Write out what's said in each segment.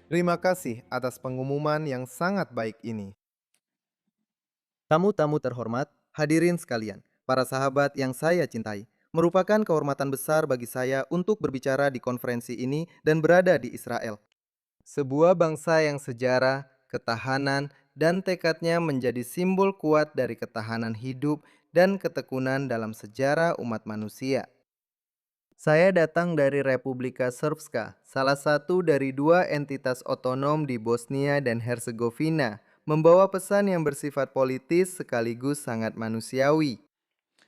Terima kasih atas pengumuman yang sangat baik ini. Tamu-tamu terhormat, hadirin sekalian, para sahabat yang saya cintai, merupakan kehormatan besar bagi saya untuk berbicara di konferensi ini dan berada di Israel. Sebuah bangsa yang sejarah, ketahanan, dan tekadnya menjadi simbol kuat dari ketahanan hidup dan ketekunan dalam sejarah umat manusia. Saya datang dari Republika Srpska, salah satu dari dua entitas otonom di Bosnia dan Herzegovina, membawa pesan yang bersifat politis sekaligus sangat manusiawi.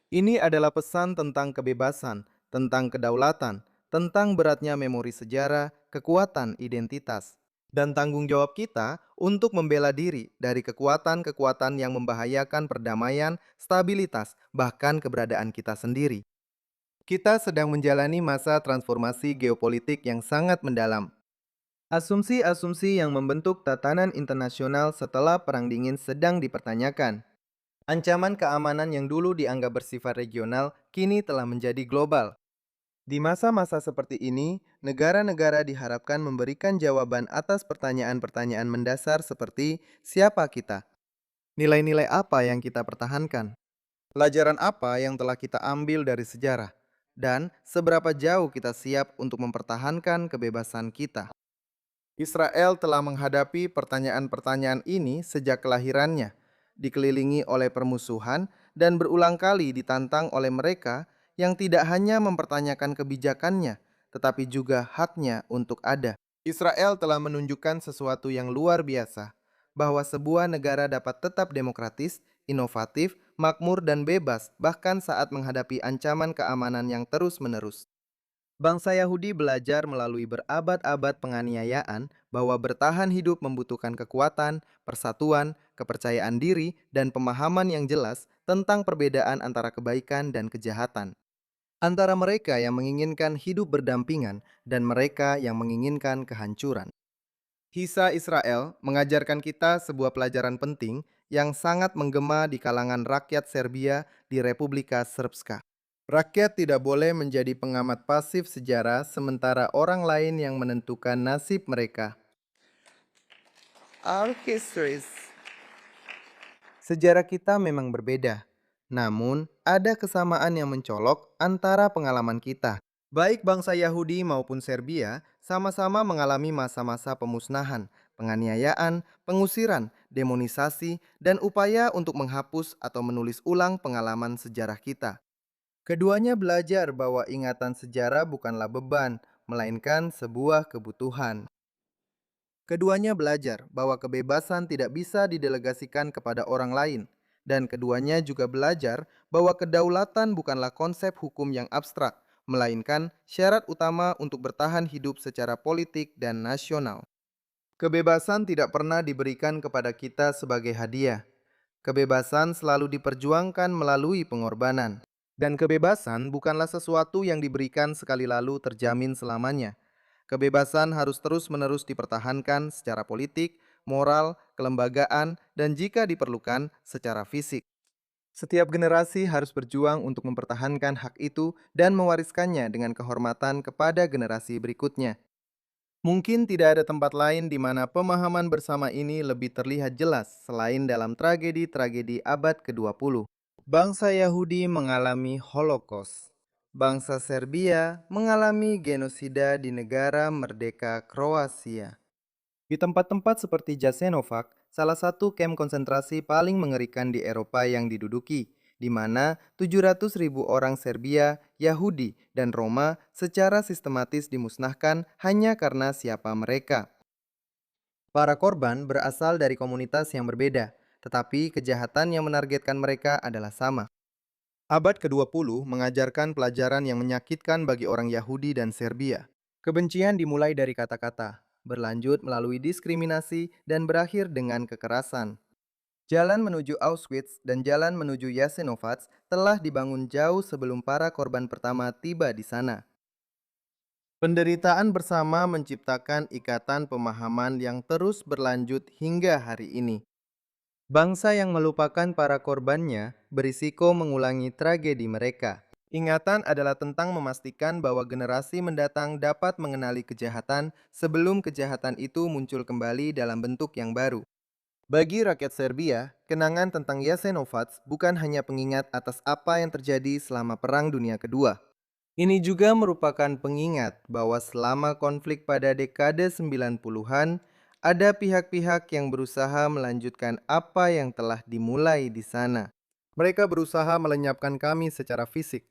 Ini adalah pesan tentang kebebasan, tentang kedaulatan, tentang beratnya memori sejarah, kekuatan identitas, dan tanggung jawab kita untuk membela diri dari kekuatan-kekuatan yang membahayakan perdamaian, stabilitas, bahkan keberadaan kita sendiri. Kita sedang menjalani masa transformasi geopolitik yang sangat mendalam. Asumsi-asumsi yang membentuk tatanan internasional setelah Perang Dingin sedang dipertanyakan. Ancaman keamanan yang dulu dianggap bersifat regional kini telah menjadi global. Di masa-masa seperti ini, negara-negara diharapkan memberikan jawaban atas pertanyaan-pertanyaan mendasar seperti siapa kita, nilai-nilai apa yang kita pertahankan, pelajaran apa yang telah kita ambil dari sejarah, dan seberapa jauh kita siap untuk mempertahankan kebebasan kita. Israel telah menghadapi pertanyaan-pertanyaan ini sejak kelahirannya, dikelilingi oleh permusuhan dan berulang kali ditantang oleh mereka yang tidak hanya mempertanyakan kebijakannya, tetapi juga haknya untuk ada. Israel telah menunjukkan sesuatu yang luar biasa, bahwa sebuah negara dapat tetap demokratis, inovatif, makmur, dan bebas, bahkan saat menghadapi ancaman keamanan yang terus-menerus. Bangsa Yahudi belajar melalui berabad-abad penganiayaan bahwa bertahan hidup membutuhkan kekuatan, persatuan, kepercayaan diri, dan pemahaman yang jelas tentang perbedaan antara kebaikan dan kejahatan. Antara mereka yang menginginkan hidup berdampingan dan mereka yang menginginkan kehancuran. Kisah Israel mengajarkan kita sebuah pelajaran penting yang sangat menggema di kalangan rakyat Serbia di Republika Srpska. Rakyat tidak boleh menjadi pengamat pasif sejarah sementara orang lain yang menentukan nasib mereka. Our histories. Sejarah kita memang berbeda, namun ada kesamaan yang mencolok antara pengalaman kita. Baik bangsa Yahudi maupun Serbia sama-sama mengalami masa-masa pemusnahan, penganiayaan, pengusiran, demonisasi, dan upaya untuk menghapus atau menulis ulang pengalaman sejarah kita. Keduanya belajar bahwa ingatan sejarah bukanlah beban, melainkan sebuah kebutuhan. Keduanya belajar bahwa kebebasan tidak bisa didelegasikan kepada orang lain, dan keduanya juga belajar bahwa kedaulatan bukanlah konsep hukum yang abstrak, melainkan syarat utama untuk bertahan hidup secara politik dan nasional. Kebebasan tidak pernah diberikan kepada kita sebagai hadiah. Kebebasan selalu diperjuangkan melalui pengorbanan. Dan kebebasan bukanlah sesuatu yang diberikan sekali lalu terjamin selamanya. Kebebasan harus terus-menerus dipertahankan secara politik, moral, kelembagaan, dan jika diperlukan, secara fisik. Setiap generasi harus berjuang untuk mempertahankan hak itu dan mewariskannya dengan kehormatan kepada generasi berikutnya. Mungkin tidak ada tempat lain di mana pemahaman bersama ini lebih terlihat jelas selain dalam tragedi-tragedi abad ke-20. Bangsa Yahudi mengalami Holocaust. Bangsa Serbia mengalami genosida di negara merdeka Kroasia. Di tempat-tempat seperti Jasenovac, salah satu kamp konsentrasi paling mengerikan di Eropa yang diduduki, di mana 700.000 orang Serbia, Yahudi, dan Roma secara sistematis dimusnahkan hanya karena siapa mereka. Para korban berasal dari komunitas yang berbeda, tetapi kejahatan yang menargetkan mereka adalah sama. Abad ke-20 mengajarkan pelajaran yang menyakitkan bagi orang Yahudi dan Serbia. Kebencian dimulai dari kata-kata, berlanjut melalui diskriminasi, dan berakhir dengan kekerasan. Jalan menuju Auschwitz dan jalan menuju Jasenovac telah dibangun jauh sebelum para korban pertama tiba di sana. Penderitaan bersama menciptakan ikatan pemahaman yang terus berlanjut hingga hari ini. Bangsa yang melupakan para korbannya berisiko mengulangi tragedi mereka. Ingatan adalah tentang memastikan bahwa generasi mendatang dapat mengenali kejahatan sebelum kejahatan itu muncul kembali dalam bentuk yang baru. Bagi rakyat Serbia, kenangan tentang Jasenovac bukan hanya pengingat atas apa yang terjadi selama Perang Dunia Kedua. Ini juga merupakan pengingat bahwa selama konflik pada dekade 90-an, ada pihak-pihak yang berusaha melanjutkan apa yang telah dimulai di sana. Mereka berusaha melenyapkan kami secara fisik.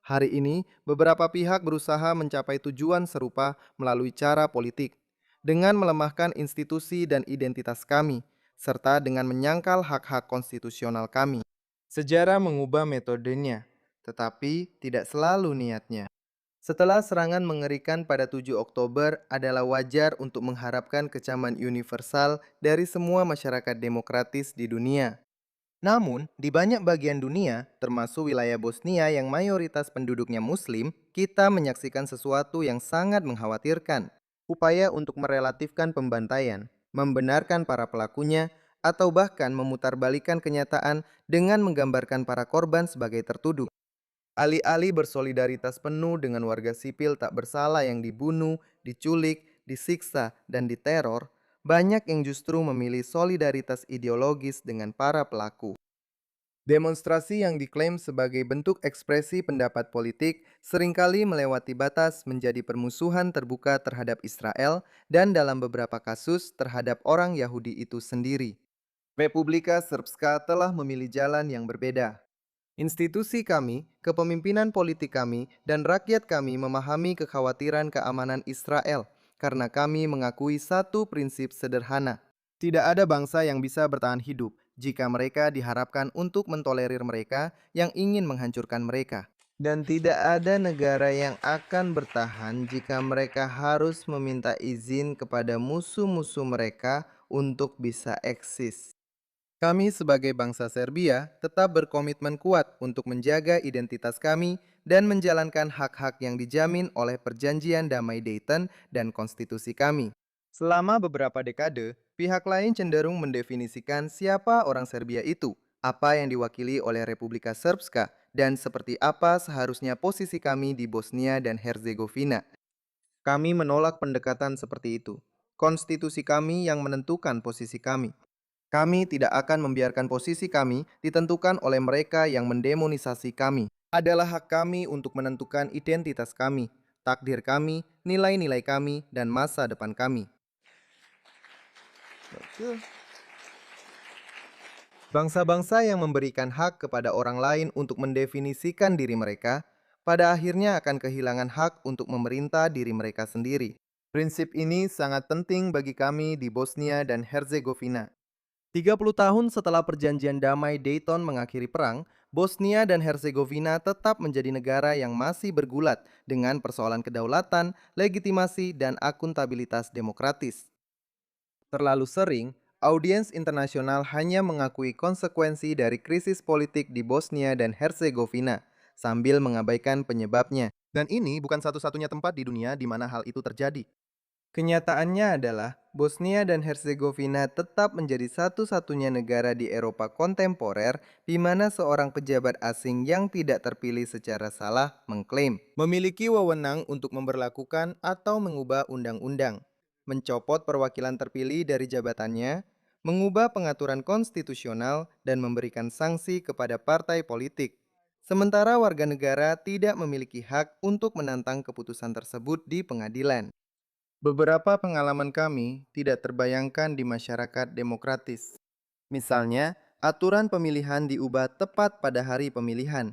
Hari ini, beberapa pihak berusaha mencapai tujuan serupa melalui cara politik, dengan melemahkan institusi dan identitas kami, serta dengan menyangkal hak-hak konstitusional kami. Sejarah mengubah metodenya, tetapi tidak selalu niatnya. Setelah serangan mengerikan pada 7 Oktober, adalah wajar untuk mengharapkan kecaman universal dari semua masyarakat demokratis di dunia. Namun, di banyak bagian dunia, termasuk wilayah Bosnia yang mayoritas penduduknya Muslim, kita menyaksikan sesuatu yang sangat mengkhawatirkan. Upaya untuk merelatifkan pembantaian, membenarkan para pelakunya, atau bahkan memutarbalikkan kenyataan dengan menggambarkan para korban sebagai tertuduh. Alih-alih bersolidaritas penuh dengan warga sipil tak bersalah yang dibunuh, diculik, disiksa, dan diteror, banyak yang justru memilih solidaritas ideologis dengan para pelaku. Demonstrasi yang diklaim sebagai bentuk ekspresi pendapat politik seringkali melewati batas menjadi permusuhan terbuka terhadap Israel dan dalam beberapa kasus terhadap orang Yahudi itu sendiri. Republika Srpska telah memilih jalan yang berbeda. Institusi kami, kepemimpinan politik kami, dan rakyat kami memahami kekhawatiran keamanan Israel karena kami mengakui satu prinsip sederhana. Tidak ada bangsa yang bisa bertahan hidup jika mereka diharapkan untuk mentolerir mereka yang ingin menghancurkan mereka. Dan tidak ada negara yang akan bertahan jika mereka harus meminta izin kepada musuh-musuh mereka untuk bisa eksis. Kami sebagai bangsa Serbia tetap berkomitmen kuat untuk menjaga identitas kami dan menjalankan hak-hak yang dijamin oleh Perjanjian Damai Dayton dan konstitusi kami. Selama beberapa dekade, pihak lain cenderung mendefinisikan siapa orang Serbia itu, apa yang diwakili oleh Republika Srpska, dan seperti apa seharusnya posisi kami di Bosnia dan Herzegovina. Kami menolak pendekatan seperti itu. Konstitusi kami yang menentukan posisi kami. Kami tidak akan membiarkan posisi kami ditentukan oleh mereka yang mendemonisasi kami. Adalah hak kami untuk menentukan identitas kami, takdir kami, nilai-nilai kami, dan masa depan kami. Bangsa-bangsa yang memberikan hak kepada orang lain untuk mendefinisikan diri mereka, pada akhirnya akan kehilangan hak untuk memerintah diri mereka sendiri. Prinsip ini sangat penting bagi kami di Bosnia dan Herzegovina. 30 tahun setelah perjanjian damai Dayton mengakhiri perang, Bosnia dan Herzegovina tetap menjadi negara yang masih bergulat dengan persoalan kedaulatan, legitimasi, dan akuntabilitas demokratis. Terlalu sering, audiens internasional hanya mengakui konsekuensi dari krisis politik di Bosnia dan Herzegovina, sambil mengabaikan penyebabnya. Dan ini bukan satu-satunya tempat di dunia di mana hal itu terjadi. Kenyataannya adalah Bosnia dan Herzegovina tetap menjadi satu-satunya negara di Eropa kontemporer di mana seorang pejabat asing yang tidak terpilih secara salah mengklaim memiliki wewenang untuk memberlakukan atau mengubah undang-undang, mencopot perwakilan terpilih dari jabatannya, mengubah pengaturan konstitusional, dan memberikan sanksi kepada partai politik. Sementara warga negara tidak memiliki hak untuk menantang keputusan tersebut di pengadilan. Beberapa pengalaman kami tidak terbayangkan di masyarakat demokratis. Misalnya, aturan pemilihan diubah tepat pada hari pemilihan.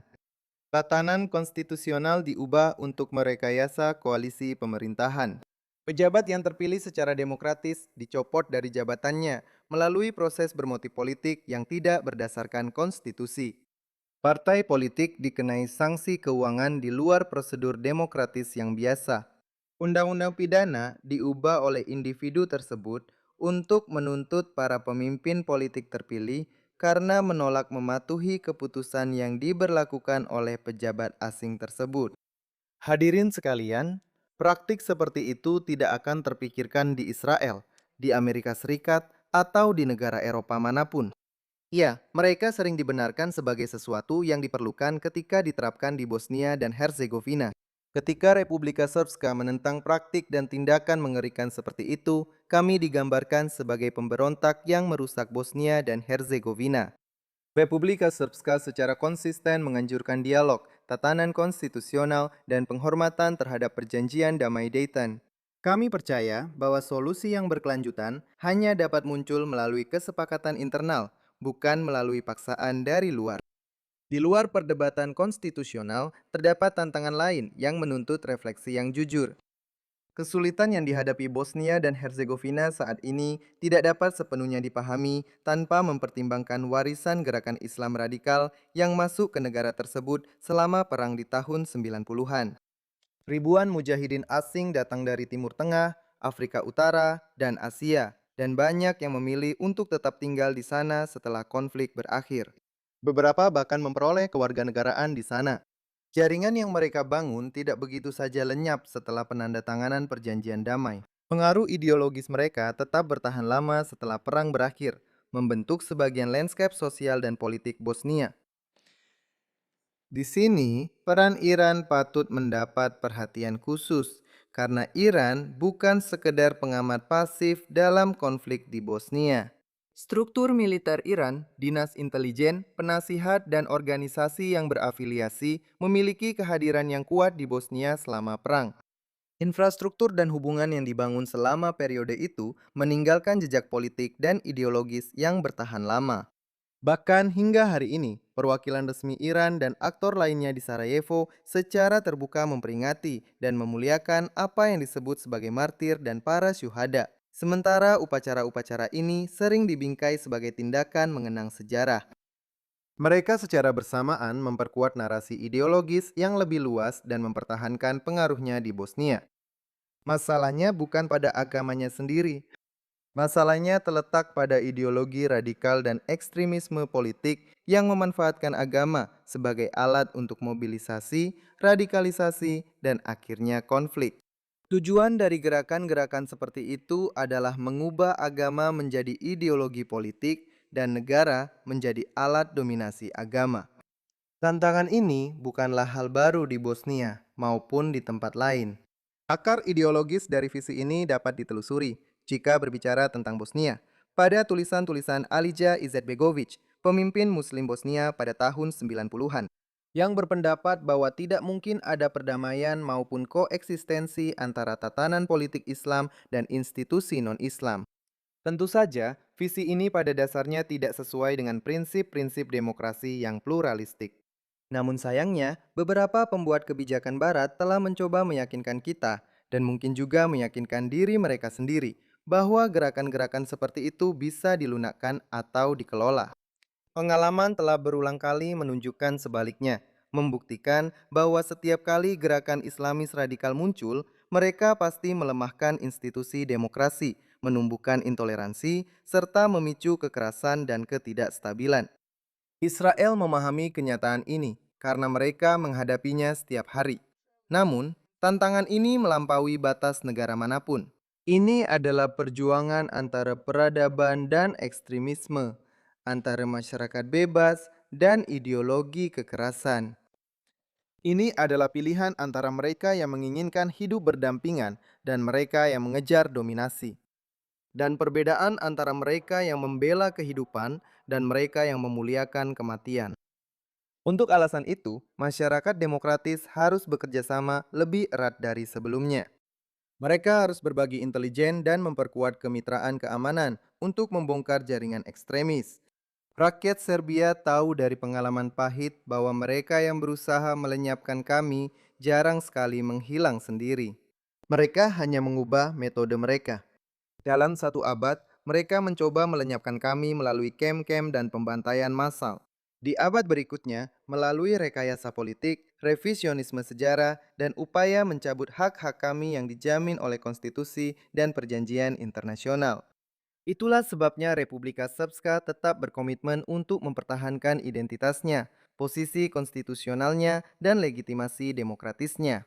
Tatanan konstitusional diubah untuk merekayasa koalisi pemerintahan. Pejabat yang terpilih secara demokratis dicopot dari jabatannya melalui proses bermotif politik yang tidak berdasarkan konstitusi. Partai politik dikenai sanksi keuangan di luar prosedur demokratis yang biasa. Undang-undang pidana diubah oleh individu tersebut untuk menuntut para pemimpin politik terpilih karena menolak mematuhi keputusan yang diberlakukan oleh pejabat asing tersebut. Hadirin sekalian, praktik seperti itu tidak akan terpikirkan di Israel, di Amerika Serikat, atau di negara Eropa manapun. Ya, mereka sering dibenarkan sebagai sesuatu yang diperlukan ketika diterapkan di Bosnia dan Herzegovina. Ketika Republika Srpska menentang praktik dan tindakan mengerikan seperti itu, kami digambarkan sebagai pemberontak yang merusak Bosnia dan Herzegovina. Republika Srpska secara konsisten menganjurkan dialog, tatanan konstitusional, dan penghormatan terhadap perjanjian damai Dayton. Kami percaya bahwa solusi yang berkelanjutan hanya dapat muncul melalui kesepakatan internal, bukan melalui paksaan dari luar. Di luar perdebatan konstitusional, terdapat tantangan lain yang menuntut refleksi yang jujur. Kesulitan yang dihadapi Bosnia dan Herzegovina saat ini tidak dapat sepenuhnya dipahami tanpa mempertimbangkan warisan gerakan Islam radikal yang masuk ke negara tersebut selama perang di tahun 90-an. Ribuan mujahidin asing datang dari Timur Tengah, Afrika Utara, dan Asia, dan banyak yang memilih untuk tetap tinggal di sana setelah konflik berakhir. Beberapa bahkan memperoleh kewarganegaraan di sana. Jaringan yang mereka bangun tidak begitu saja lenyap setelah penandatanganan perjanjian damai. Pengaruh ideologis mereka tetap bertahan lama setelah perang berakhir, membentuk sebagian landscape sosial dan politik Bosnia. Di sini, peran Iran patut mendapat perhatian khusus karena Iran bukan sekedar pengamat pasif dalam konflik di Bosnia. Struktur militer Iran, dinas intelijen, penasihat, dan organisasi yang berafiliasi memiliki kehadiran yang kuat di Bosnia selama perang. Infrastruktur dan hubungan yang dibangun selama periode itu meninggalkan jejak politik dan ideologis yang bertahan lama. Bahkan hingga hari ini, perwakilan resmi Iran dan aktor lainnya di Sarajevo secara terbuka memperingati dan memuliakan apa yang disebut sebagai martir dan para syuhada. Sementara upacara-upacara ini sering dibingkai sebagai tindakan mengenang sejarah. Mereka secara bersamaan memperkuat narasi ideologis yang lebih luas dan mempertahankan pengaruhnya di Bosnia. Masalahnya bukan pada agamanya sendiri. Masalahnya terletak pada ideologi radikal dan ekstremisme politik yang memanfaatkan agama sebagai alat untuk mobilisasi, radikalisasi, dan akhirnya konflik. Tujuan dari gerakan-gerakan seperti itu adalah mengubah agama menjadi ideologi politik dan negara menjadi alat dominasi agama. Tantangan ini bukanlah hal baru di Bosnia maupun di tempat lain. Akar ideologis dari visi ini dapat ditelusuri jika berbicara tentang Bosnia pada tulisan-tulisan Alija Izetbegovic, pemimpin Muslim Bosnia pada tahun 90-an, yang berpendapat bahwa tidak mungkin ada perdamaian maupun koeksistensi antara tatanan politik Islam dan institusi non-Islam. Tentu saja, visi ini pada dasarnya tidak sesuai dengan prinsip-prinsip demokrasi yang pluralistik. Namun sayangnya, beberapa pembuat kebijakan Barat telah mencoba meyakinkan kita, dan mungkin juga meyakinkan diri mereka sendiri, bahwa gerakan-gerakan seperti itu bisa dilunakkan atau dikelola. Pengalaman telah berulang kali menunjukkan sebaliknya, membuktikan bahwa setiap kali gerakan Islamis radikal muncul, mereka pasti melemahkan institusi demokrasi, menumbuhkan intoleransi, serta memicu kekerasan dan ketidakstabilan. Israel memahami kenyataan ini karena mereka menghadapinya setiap hari. Namun, tantangan ini melampaui batas negara manapun. Ini adalah perjuangan antara peradaban dan ekstremisme, antara masyarakat bebas dan ideologi kekerasan. Ini adalah pilihan antara mereka yang menginginkan hidup berdampingan dan mereka yang mengejar dominasi, dan perbedaan antara mereka yang membela kehidupan dan mereka yang memuliakan kematian. Untuk alasan itu, masyarakat demokratis harus bekerja sama lebih erat dari sebelumnya. Mereka harus berbagi intelijen dan memperkuat kemitraan keamanan untuk membongkar jaringan ekstremis. Rakyat Serbia tahu dari pengalaman pahit bahwa mereka yang berusaha melenyapkan kami jarang sekali menghilang sendiri. Mereka hanya mengubah metode mereka. Dalam satu abad, mereka mencoba melenyapkan kami melalui kem-kem dan pembantaian massal. Di abad berikutnya, melalui rekayasa politik, revisionisme sejarah, dan upaya mencabut hak-hak kami yang dijamin oleh konstitusi dan perjanjian internasional. Itulah sebabnya Republika Srpska tetap berkomitmen untuk mempertahankan identitasnya, posisi konstitusionalnya, dan legitimasi demokratisnya.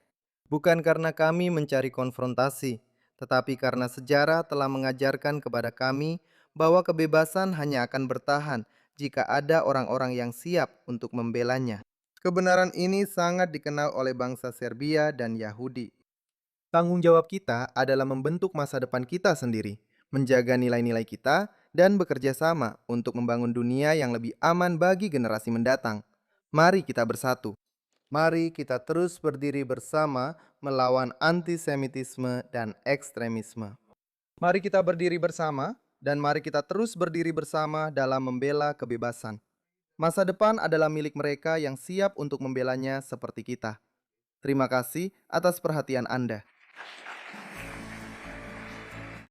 Bukan karena kami mencari konfrontasi, tetapi karena sejarah telah mengajarkan kepada kami bahwa kebebasan hanya akan bertahan jika ada orang-orang yang siap untuk membelanya. Kebenaran ini sangat dikenal oleh bangsa Serbia dan Yahudi. Tanggung jawab kita adalah membentuk masa depan kita sendiri, menjaga nilai-nilai kita, dan bekerja sama untuk membangun dunia yang lebih aman bagi generasi mendatang. Mari kita bersatu. Mari kita terus berdiri bersama melawan antisemitisme dan ekstremisme. Mari kita berdiri bersama, dan mari kita terus berdiri bersama dalam membela kebebasan. Masa depan adalah milik mereka yang siap untuk membelanya seperti kita. Terima kasih atas perhatian Anda.